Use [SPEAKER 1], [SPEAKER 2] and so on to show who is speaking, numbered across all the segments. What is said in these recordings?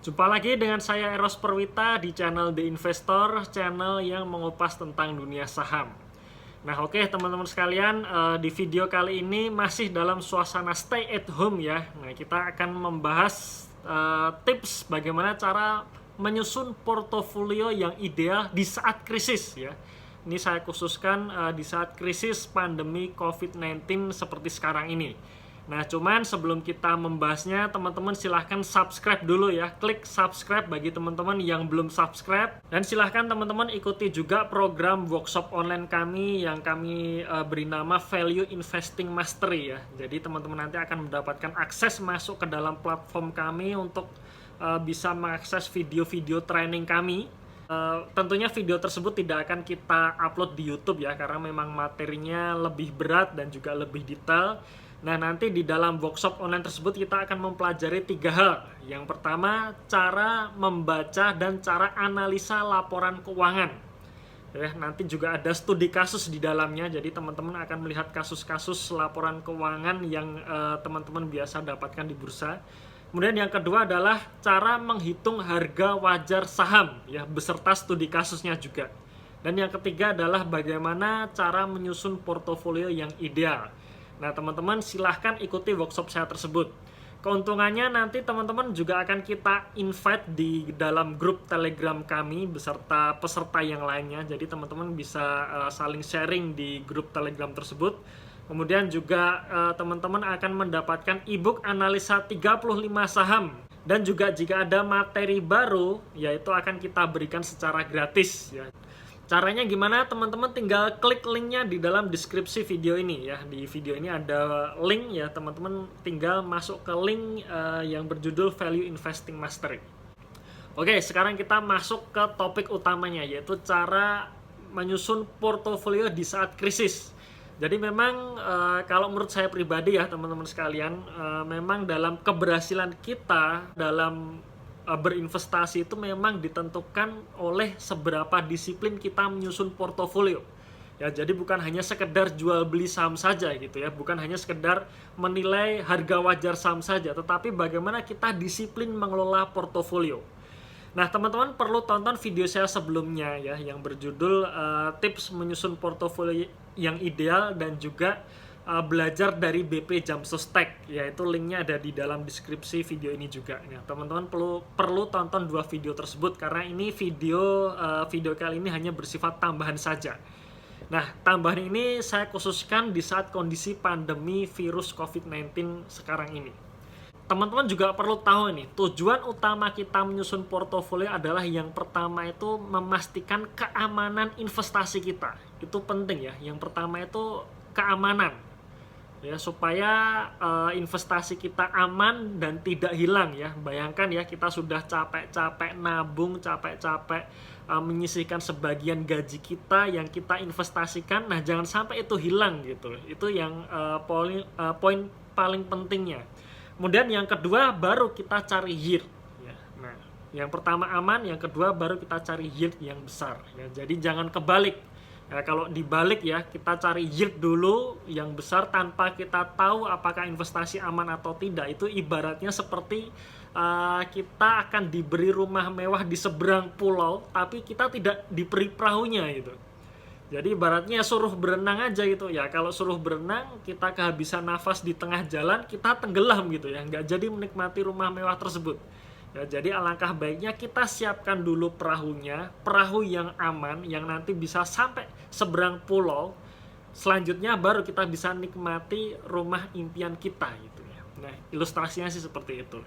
[SPEAKER 1] Jumpa lagi dengan saya Eros Perwita di channel The Investor, channel yang mengupas tentang dunia saham. Nah oke teman-teman sekalian, di video kali ini masih dalam suasana stay at home ya. Nah kita akan membahas tips bagaimana cara menyusun portofolio yang ideal di saat krisis ya. Ini saya khususkan di saat krisis pandemi COVID-19 seperti sekarang ini. Nah, cuman sebelum kita membahasnya, teman-teman silahkan subscribe dulu ya. Klik subscribe bagi teman-teman yang belum subscribe. Dan silahkan teman-teman ikuti juga program workshop online kami yang kami beri nama Value Investing Mastery ya. Jadi teman-teman nanti akan mendapatkan akses masuk ke dalam platform kami untuk bisa mengakses video-video training kami. Tentunya video tersebut tidak akan kita upload di YouTube ya, karena memang materinya lebih berat dan juga lebih detail. Nah, nanti di dalam workshop online tersebut kita akan mempelajari 3 hal. Yang pertama, cara membaca dan cara analisa laporan keuangan. Ya, nanti juga ada studi kasus di dalamnya, jadi teman-teman akan melihat kasus-kasus laporan keuangan yang teman-teman biasa dapatkan di bursa. Kemudian yang kedua adalah cara menghitung harga wajar saham, ya, beserta studi kasusnya juga. Dan yang ketiga adalah bagaimana cara menyusun portofolio yang ideal. Nah teman-teman silahkan ikuti workshop saya tersebut. Keuntungannya nanti teman-teman juga akan kita invite di dalam grup Telegram kami beserta peserta yang lainnya. Jadi teman-teman bisa saling sharing di grup Telegram tersebut. Kemudian juga teman-teman akan mendapatkan ebook analisa 35 saham. Dan juga jika ada materi baru, yaitu akan kita berikan secara gratis ya. Caranya gimana? Teman-teman tinggal klik linknya di dalam deskripsi video ini ya. Di video ini ada link ya, teman-teman tinggal masuk ke link yang berjudul Value Investing Mastery. Oke, sekarang kita masuk ke topik utamanya, yaitu cara menyusun portofolio di saat krisis. Jadi memang kalau menurut saya pribadi ya teman-teman sekalian, memang dalam keberhasilan kita dalam berinvestasi itu memang ditentukan oleh seberapa disiplin kita menyusun portofolio. Ya, jadi bukan hanya sekedar jual beli saham saja gitu ya, bukan hanya sekedar menilai harga wajar saham saja, tetapi bagaimana kita disiplin mengelola portofolio. Nah, teman-teman perlu tonton video saya sebelumnya ya yang berjudul tips menyusun portofolio yang ideal dan juga belajar dari BP Jamsostek, yaitu linknya ada di dalam deskripsi video ini juga. Nah, teman-teman perlu tonton 2 video tersebut karena ini video kali ini hanya bersifat tambahan saja. Nah, tambahan ini saya khususkan di saat kondisi pandemi virus COVID-19 sekarang ini. Teman-teman juga perlu tahu nih, tujuan utama kita menyusun portofolio adalah yang pertama itu memastikan keamanan investasi kita. Itu penting ya. Yang pertama itu keamanan. Ya, supaya investasi kita aman dan tidak hilang ya. Bayangkan ya, kita sudah capek-capek nabung, capek-capek menyisihkan sebagian gaji kita yang kita investasikan. Nah, jangan sampai itu hilang gitu. Itu yang poin paling pentingnya. Kemudian yang kedua baru kita cari yield ya. Nah, yang pertama aman, yang kedua baru kita cari yield yang besar ya. Jadi jangan kebalik. Ya, kalau dibalik ya, kita cari yield dulu yang besar tanpa kita tahu apakah investasi aman atau tidak. Itu ibaratnya seperti kita akan diberi rumah mewah di seberang pulau, tapi kita tidak diberi perahunya gitu. Jadi ibaratnya suruh berenang aja gitu ya. Kalau suruh berenang, kita kehabisan nafas di tengah jalan, kita tenggelam gitu ya. Nggak jadi menikmati rumah mewah tersebut. Ya, jadi alangkah baiknya kita siapkan dulu perahunya, perahu yang aman, yang nanti bisa sampai seberang pulau. Selanjutnya baru kita bisa nikmati rumah impian kita gitu ya. Nah, ilustrasinya sih seperti itu.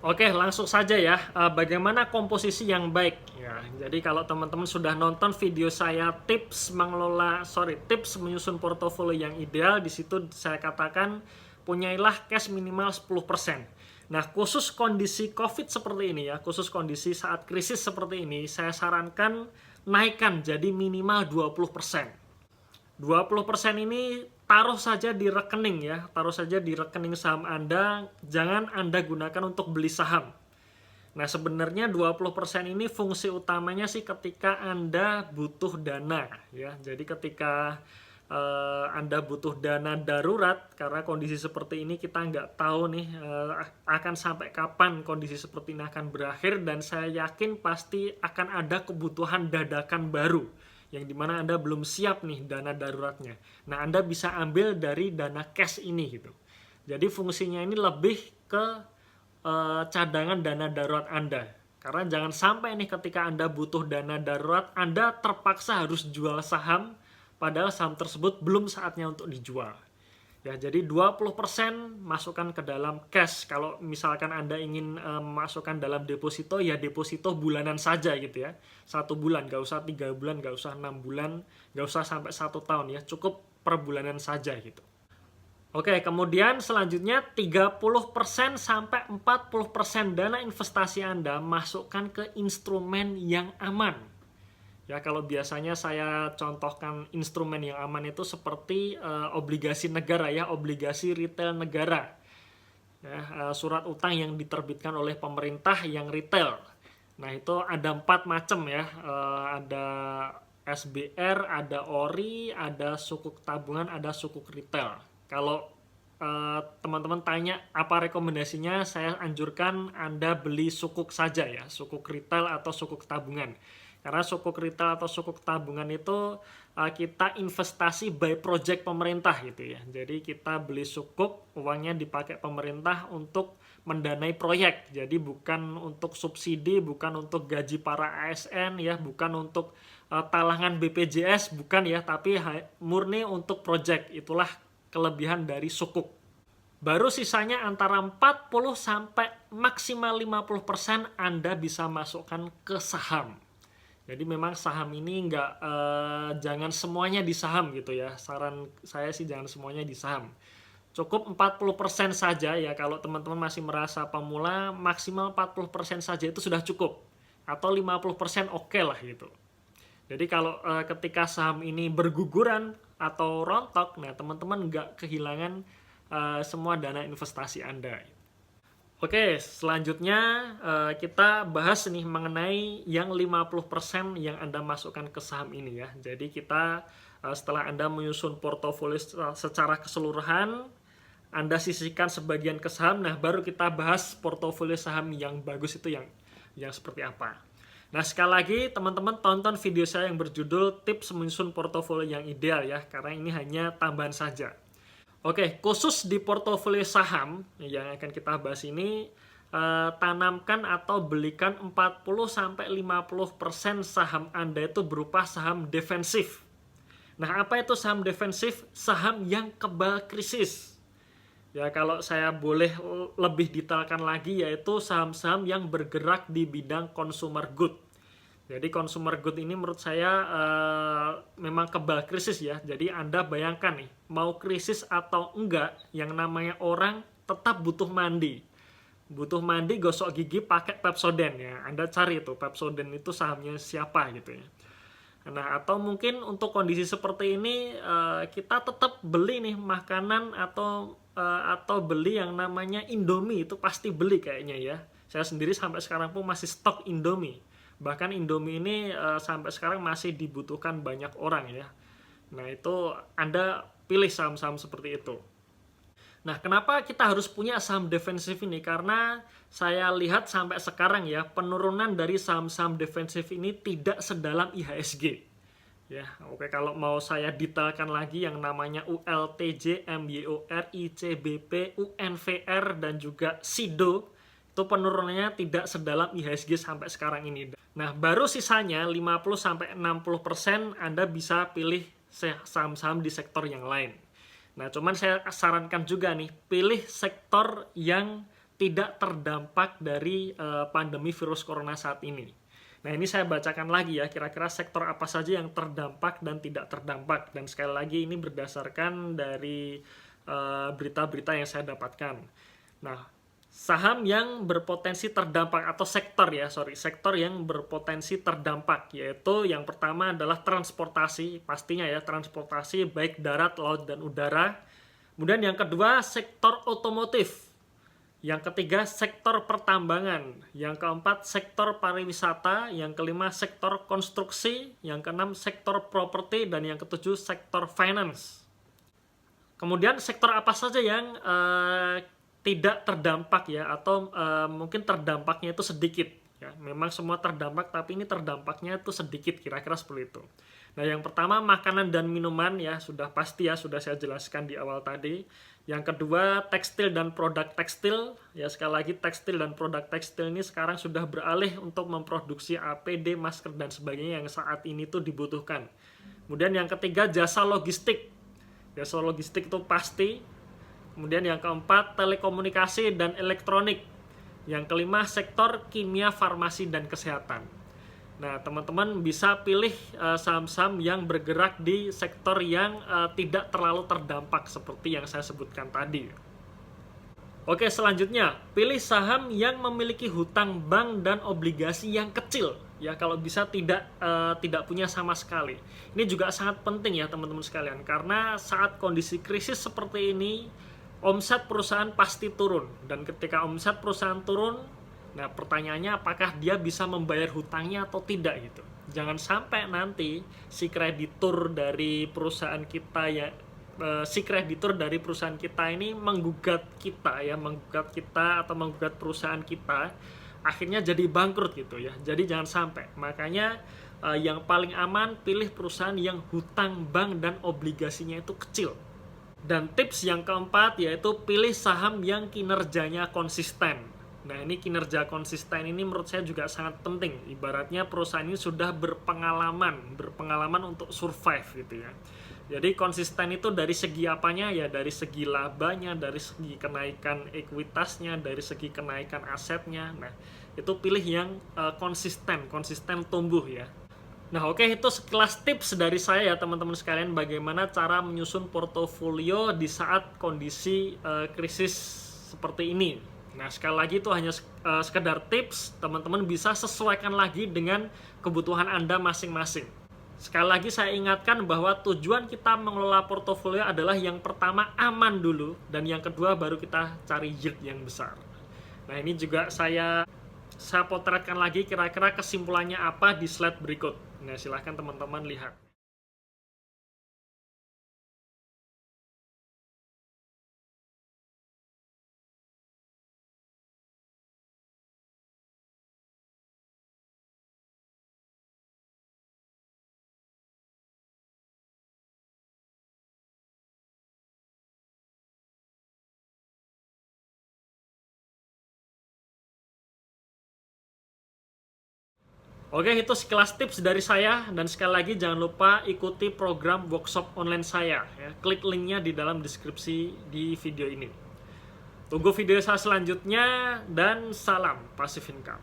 [SPEAKER 1] Oke, langsung saja ya. Bagaimana komposisi yang baik? Ya, jadi kalau teman-teman sudah nonton video saya tips menyusun portofolio yang ideal, di situ saya katakan punyailah cash minimal 10%. Nah, khusus kondisi COVID seperti ini ya, khusus kondisi saat krisis seperti ini, saya sarankan naikkan jadi minimal 20%. 20% ini taruh saja di rekening ya, taruh saja di rekening saham Anda, jangan Anda gunakan untuk beli saham. Nah, sebenarnya 20% ini fungsi utamanya sih ketika Anda butuh dana ya. Jadi ketika Anda butuh dana darurat, karena kondisi seperti ini kita nggak tahu nih akan sampai kapan kondisi seperti ini akan berakhir, dan saya yakin pasti akan ada kebutuhan dadakan baru yang dimana Anda belum siap nih dana daruratnya. Nah, Anda bisa ambil dari dana cash ini gitu. Jadi fungsinya ini lebih ke cadangan dana darurat Anda. Karena jangan sampai nih ketika Anda butuh dana darurat, Anda terpaksa harus jual saham, padahal saham tersebut belum saatnya untuk dijual. Ya, jadi 20% masukkan ke dalam cash. Kalau misalkan Anda ingin masukkan dalam deposito, ya deposito bulanan saja gitu ya. 1 bulan, gak usah 3 bulan, gak usah 6 bulan, gak usah sampai 1 tahun ya. Cukup per bulanan saja gitu. Oke, kemudian selanjutnya 30% sampai 40% dana investasi Anda masukkan ke instrumen yang aman. Ya, kalau biasanya saya contohkan instrumen yang aman itu seperti obligasi negara ya, obligasi retail negara. Ya, surat utang yang diterbitkan oleh pemerintah yang retail. Nah, itu ada 4 macam ya. Ada SBR, ada ORI, ada sukuk tabungan, ada sukuk retail. Kalau teman-teman tanya apa rekomendasinya, saya anjurkan Anda beli sukuk saja ya, sukuk retail atau sukuk tabungan. Karena sukuk retail atau sukuk tabungan itu kita investasi by project pemerintah gitu ya. Jadi kita beli sukuk, uangnya dipakai pemerintah untuk mendanai proyek. Jadi bukan untuk subsidi, bukan untuk gaji para ASN ya, bukan untuk talangan BPJS, bukan ya, tapi murni untuk proyek. Itulah kelebihan dari sukuk. Baru sisanya antara 40 sampai maksimal 50% Anda bisa masukkan ke saham. Jadi memang saham ini jangan semuanya di saham gitu ya. Saran saya sih jangan semuanya di saham. Cukup 40% saja ya, kalau teman-teman masih merasa pemula, maksimal 40% saja itu sudah cukup. Atau 50% oke lah gitu. Jadi kalau ketika saham ini berguguran atau rontok, nah teman-teman nggak kehilangan semua dana investasi Anda. Oke, selanjutnya kita bahas nih mengenai yang 50% yang Anda masukkan ke saham ini ya. Jadi kita setelah Anda menyusun portofolio secara keseluruhan, Anda sisihkan sebagian ke saham, nah baru kita bahas portofolio saham yang bagus itu yang seperti apa. Nah, sekali lagi teman-teman tonton video saya yang berjudul tips menyusun portofolio yang ideal ya, karena ini hanya tambahan saja. Oke, khusus di portofolio saham yang akan kita bahas ini, tanamkan atau belikan 40-50% saham Anda itu berupa saham defensif. Nah, apa itu saham defensif? Saham yang kebal krisis. Ya, kalau saya boleh lebih detailkan lagi, yaitu saham-saham yang bergerak di bidang consumer good. Jadi consumer good ini menurut saya memang kebal krisis ya. Jadi Anda bayangkan nih, mau krisis atau enggak, yang namanya orang tetap butuh mandi. Butuh mandi, gosok gigi pakai Pepsodent ya. Anda cari itu Pepsodent itu sahamnya siapa gitu ya. Nah, atau mungkin untuk kondisi seperti ini kita tetap beli nih makanan atau beli yang namanya Indomie, itu pasti beli kayaknya ya. Saya sendiri sampai sekarang pun masih stok Indomie. Bahkan Indomie ini sampai sekarang masih dibutuhkan banyak orang ya. Nah, itu Anda pilih saham-saham seperti itu. Nah, kenapa kita harus punya saham defensif ini? Karena saya lihat sampai sekarang ya, penurunan dari saham-saham defensif ini tidak sedalam IHSG. Ya, oke, kalau mau saya detailkan lagi yang namanya ULTJ, MYOR, ICBP, UNVR, dan juga SIDO, itu penurunannya tidak sedalam IHSG sampai sekarang ini. Nah, baru sisanya 50-60% Anda bisa pilih saham-saham di sektor yang lain. Nah, cuman saya sarankan juga nih, pilih sektor yang tidak terdampak dari pandemi virus corona saat ini. Nah, ini saya bacakan lagi ya, kira-kira sektor apa saja yang terdampak dan tidak terdampak. Dan sekali lagi ini berdasarkan dari berita-berita yang saya dapatkan. Nah, saham yang berpotensi terdampak atau sektor yang berpotensi terdampak, yaitu yang pertama adalah transportasi, pastinya ya, transportasi baik darat, laut, dan udara. Kemudian yang kedua sektor otomotif, Yang ketiga, sektor pertambangan. Yang keempat, sektor pariwisata. Yang kelima, sektor konstruksi. Yang keenam, sektor properti. Dan yang ketujuh, sektor finance. Kemudian sektor apa saja yang tidak terdampak ya, atau mungkin terdampaknya itu sedikit ya. Memang semua terdampak, tapi ini terdampaknya itu sedikit, kira-kira seperti itu. Nah, yang pertama makanan dan minuman ya, sudah pasti ya, sudah saya jelaskan di awal tadi. Yang kedua, tekstil dan produk tekstil. Ya, sekali lagi tekstil dan produk tekstil ini sekarang sudah beralih untuk memproduksi APD, masker dan sebagainya yang saat ini tuh dibutuhkan. Kemudian yang ketiga, jasa logistik. Jasa logistik itu pasti. Kemudian yang keempat, telekomunikasi dan elektronik. Yang kelima, sektor kimia, farmasi dan kesehatan. Nah, teman-teman bisa pilih saham-saham yang bergerak di sektor yang tidak terlalu terdampak seperti yang saya sebutkan tadi. Oke, selanjutnya, pilih saham yang memiliki hutang bank dan obligasi yang kecil. Ya, kalau bisa tidak punya sama sekali. Ini juga sangat penting ya teman-teman sekalian, karena saat kondisi krisis seperti ini, omset perusahaan pasti turun. Dan ketika omset perusahaan turun, nah, pertanyaannya apakah dia bisa membayar hutangnya atau tidak gitu. Jangan sampai nanti si kreditur dari perusahaan kita ya, ini menggugat kita atau menggugat perusahaan kita, akhirnya jadi bangkrut gitu ya. Jadi jangan sampai. Makanya yang paling aman pilih perusahaan yang hutang bank dan obligasinya itu kecil. Dan tips yang keempat yaitu pilih saham yang kinerjanya konsisten. Nah, ini kinerja konsisten ini menurut saya juga sangat penting. Ibaratnya perusahaan ini sudah berpengalaman untuk survive gitu ya. Jadi konsisten itu dari segi apanya ya, dari segi labanya, dari segi kenaikan ekuitasnya, dari segi kenaikan asetnya. Nah, itu pilih yang konsisten tumbuh ya. Nah, oke, itu sekilas tips dari saya ya teman-teman sekalian, bagaimana cara menyusun portofolio di saat kondisi krisis seperti ini. Nah, sekali lagi itu hanya sekedar tips, teman-teman bisa sesuaikan lagi dengan kebutuhan Anda masing-masing. Sekali lagi saya ingatkan bahwa tujuan kita mengelola portofolio adalah yang pertama aman dulu, dan yang kedua baru kita cari yield yang besar. Nah, ini juga saya potretkan lagi kira-kira kesimpulannya apa di slide berikut. Nah, silahkan teman-teman lihat. Oke, itu sekilas tips dari saya, dan sekali lagi jangan lupa ikuti program workshop online saya ya. Klik linknya di dalam deskripsi di video ini. Tunggu video saya selanjutnya, dan salam passive income.